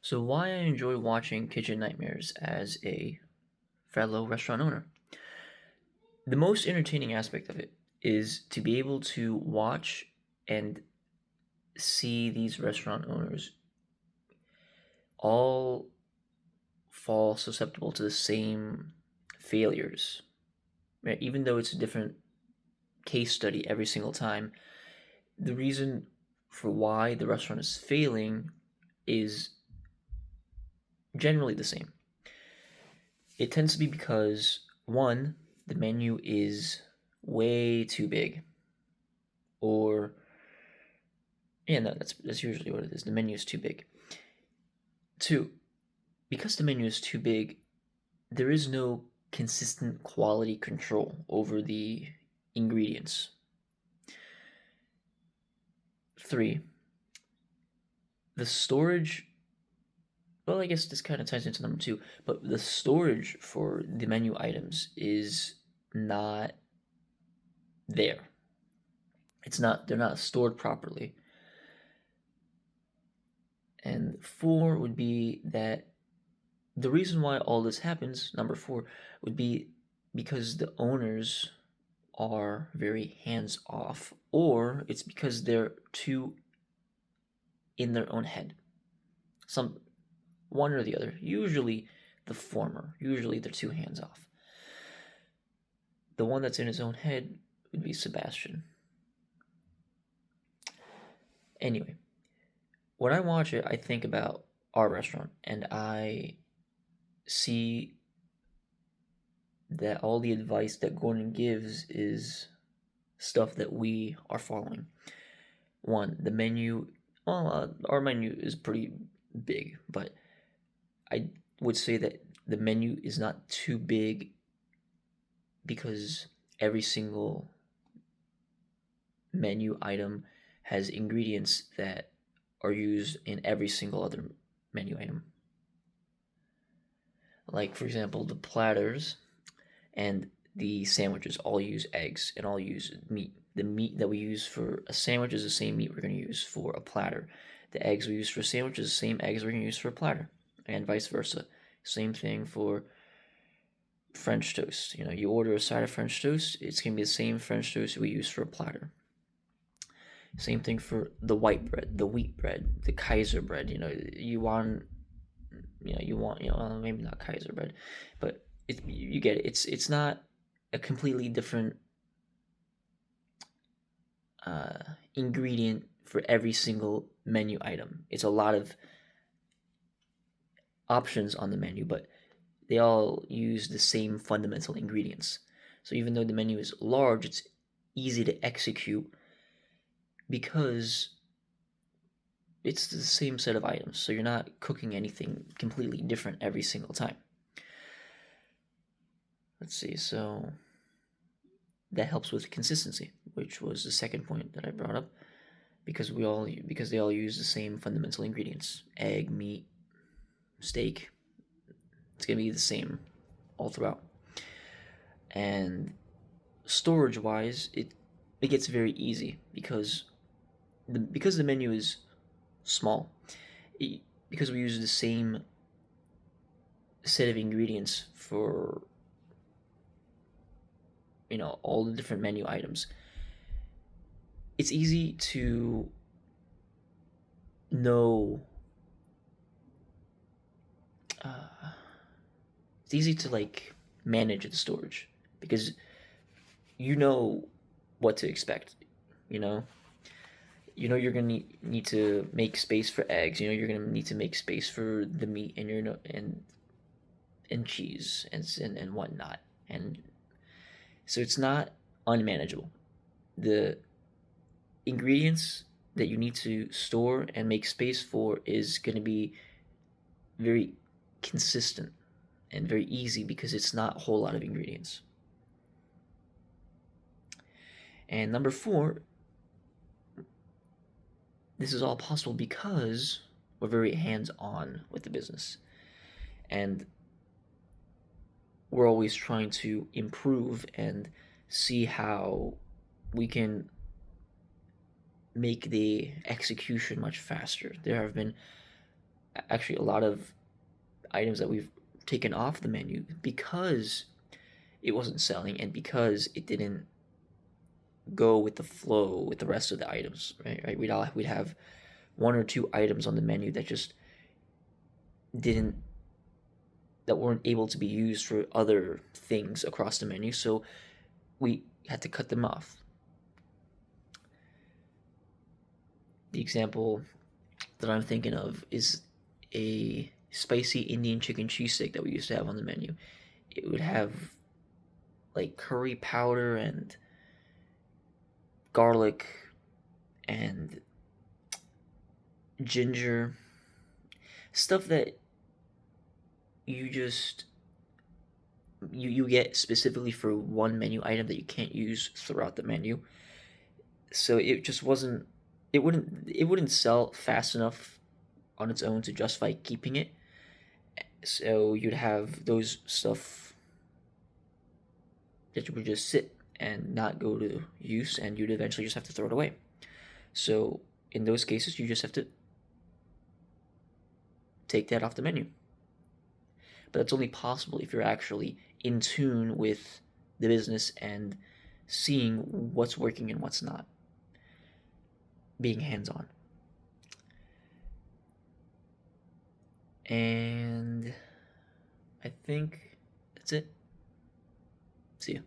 So, why I enjoy watching Kitchen Nightmares as a fellow restaurant owner? The most entertaining aspect of it is to be able to watch and see these restaurant owners all fall susceptible to the same failures. Right? Even though it's a different case study every single time, the reason for why the restaurant is failing is generally the same. It tends to be because one, the menu is way too big, or yeah, no, that's usually what it is. The menu is too big. Two, because the menu is too big, there is no consistent quality control over the ingredients. Three, the storage. Well, I guess this kind of ties into number two, but the storage for the menu items is not there. It's not, they're not stored properly. And four would be that the reason why all this happens, number four, would be because the owners are very hands off, or it's because they're too in their own head. Some one or the other. Usually the former. Usually they're too hands off. The one that's in his own head would be Sebastian. Anyway, when I watch it, I think about our restaurant and I see that all the advice that Gordon gives is stuff that we are following. One, the menu. Well, our menu is pretty big, but I would say that the menu is not too big because every single menu item has ingredients that are used in every single other menu item. Like, for example, the platters and the sandwiches all use eggs and all use meat. The meat that we use for a sandwich is the same meat we're going to use for a platter. The eggs we use for a sandwich is the same eggs we're going to use for a platter, and vice versa. Same thing for French toast. You know, you order a side of French toast, it's going to be the same French toast we use for a platter. Same thing for the white bread, the wheat bread, the Kaiser bread. Maybe not Kaiser bread, but you get it. It's not a completely different ingredient for every single menu item. It's a lot of options on the menu, but they all use the same fundamental ingredients. So even though the menu is large, it's easy to execute because it's the same set of items. So you're not cooking anything completely different every single time. Let's see. So that helps with consistency, which was the second point that I brought up, because they all use the same fundamental ingredients: egg, meat, steak. It's gonna be the same all throughout. And storage wise, it gets very easy because the menu is small. Because we use the same set of ingredients for all the different menu items, it's easy to know it's easy to like manage the storage because you know what to expect. You know, you're gonna need to make space for eggs. You know, you're gonna need to make space for the meat and and cheese and whatnot. And so it's not unmanageable. The ingredients that you need to store and make space for is going to be very consistent and very easy because it's not a whole lot of ingredients. And number four, this is all possible because we're very hands on with the business. And we're always trying to improve and see how we can make the execution much faster. There have been actually a lot of items that we've taken off the menu because it wasn't selling and because it didn't go with the flow with the rest of the items, right? We'd have one or two items on the menu that just didn't that weren't able to be used for other things across the menu, so we had to cut them off. The example that I'm thinking of is a spicy Indian chicken cheesesteak that we used to have on the menu. It would have like curry powder and garlic and ginger, stuff that you just you get specifically for one menu item that you can't use throughout the menu. So it just wasn't it wouldn't sell fast enough on its own to justify keeping it. So you'd have those stuff that would just sit and not go to use, and you'd eventually just have to throw it away. So in those cases, you just have to take that off the menu. But that's only possible if you're actually in tune with the business and seeing what's working and what's not, being hands on. And I think that's it. See ya.